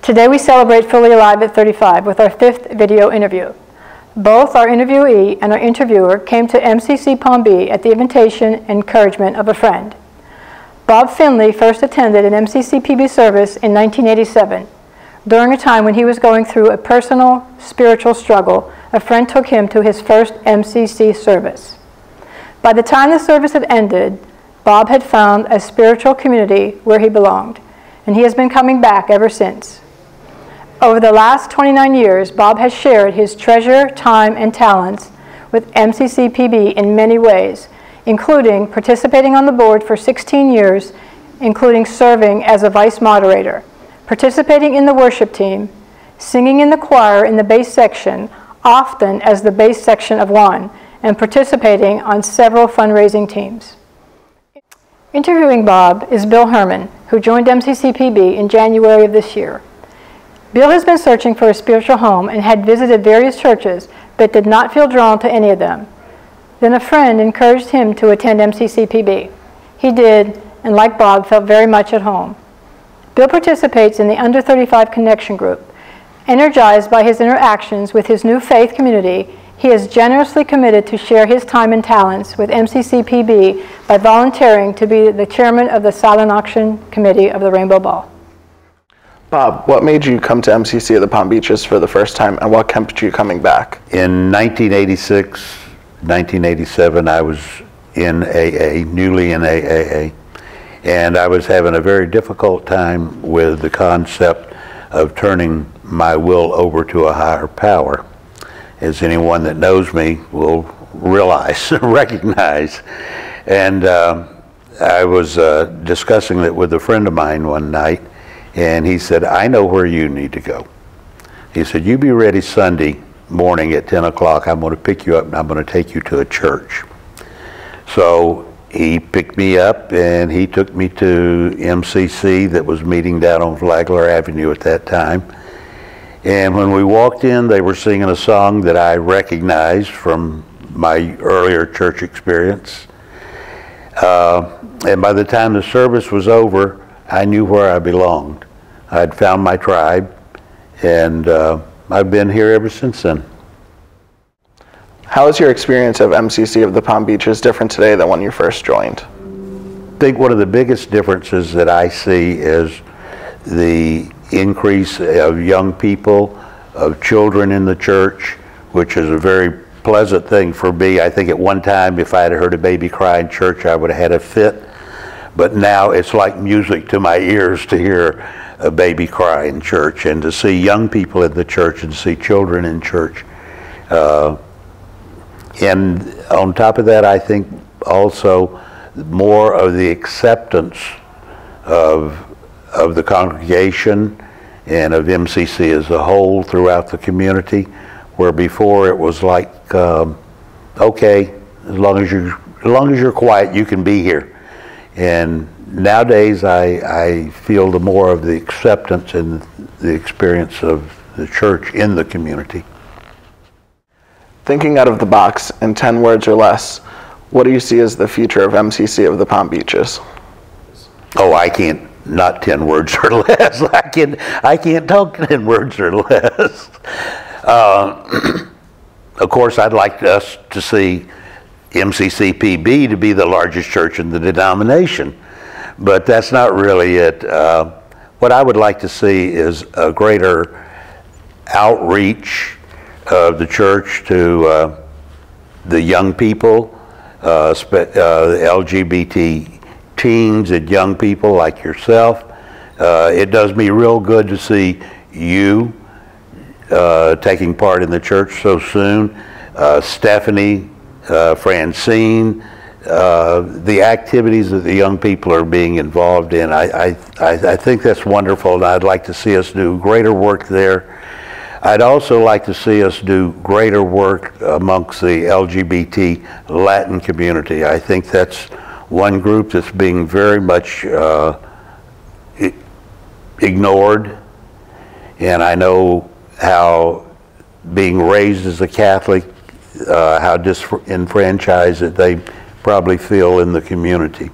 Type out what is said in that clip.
Today we celebrate Fully Alive at 35 with our 5th video interview. Both our interviewee and our interviewer came to MCC Palm Beach at the invitation and encouragement of a friend. Bob Finley first attended an MCCPB service in 1987. During a time when he was going through a personal, spiritual struggle, a friend took him to his first MCC service. By the time the service had ended, Bob had found a spiritual community where he belonged, and he has been coming back ever since. Over the last 29 years, Bob has shared his treasure, time, and talents with MCCPB in many ways, including participating on the board for 16 years, including serving as a vice moderator, participating in the worship team, singing in the choir in the bass section, often as the bass section of one, and participating on several fundraising teams. Interviewing Bob is Bill Herman, who joined MCCPB in January of this year. Bill has been searching for a spiritual home and had visited various churches, but did not feel drawn to any of them. Then a friend encouraged him to attend MCCPB. He did, and like Bob, felt very much at home. Bill participates in the Under 35 Connection Group. Energized by his interactions with his new faith community, he is generously committed to share his time and talents with MCCPB by volunteering to be the chairman of the silent auction committee of the Rainbow Ball. Bob, what made you come to MCC of the Palm Beaches for the first time, and what kept you coming back? In 1986, 1987, I was in AA, newly in AAA, and I was having a very difficult time with the concept of turning my will over to a higher power, as anyone that knows me will realize, recognize. And I was discussing it with a friend of mine one night, and he said, I know where you need to go. He said, you be ready Sunday morning at 10 o'clock. I'm going to pick you up and I'm going to take you to a church. So he picked me up and he took me to MCC that was meeting down on Flagler Avenue at that time. And when we walked in, they were singing a song that I recognized from my earlier church experience. And by the time the service was over, I knew where I belonged. I had found my tribe, and I've been here ever since then. How is your experience of MCC of the Palm Beaches different today than when you first joined? I think one of the biggest differences that I see is the increase of young people, of children in the church, which is a very pleasant thing for me. I think at one time, if I had heard a baby cry in church, I would have had a fit. But now it's like music to my ears to hear a baby cry in church, and to see young people in the church and to see children in church. And on top of that, I think also more of the acceptance of the congregation and of MCC as a whole throughout the community, where before it was like, okay, as long as you're quiet, you can be here. And nowadays, I feel the more of the acceptance and the experience of the church in the community. Thinking out of the box in 10 words or less, what do you see as the future of MCC of the Palm Beaches? Oh, I can't, not 10 words or less. I can't talk 10 words or less. Of course, I'd like us to see MCCPB to be the largest church in the denomination, but that's not really it. What I would like to see is a greater outreach of the church to the young people, the LGBT teens and young people like yourself. It does me real good to see you taking part in the church so soon. Stephanie, Francine, the activities that the young people are being involved in, I think that's wonderful, and I'd like to see us do greater work there. I'd also like to see us do greater work amongst the LGBT Latin community. I think that's one group that's being very much ignored, and I know how, being raised as a Catholic, how disenfranchised that they probably feel in the community.